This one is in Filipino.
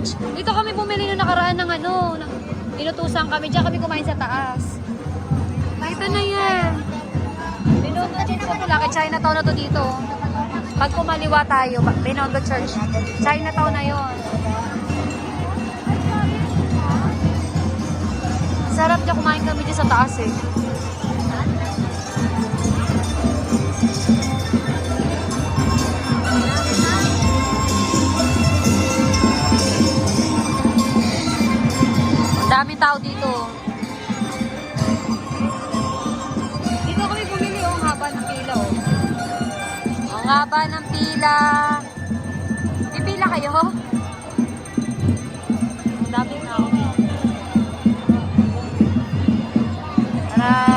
church. Dito kami bumili nung nakaraan ng ano, inutusan kami. Diyan kami kumain sa taas. Ito na yan. Binondo Church na pula. Kay Chinatown na to dito. Pag kumaliwa tayo, Binondo Church. Chinatown na yon. Sarap dyan kumain kami dyan sa taas eh. Daming tao dito. Dito kami bumili oh, ang haba ng pila oh. Ang haba ng pila. Pipila kayo? Daming tao. Tara.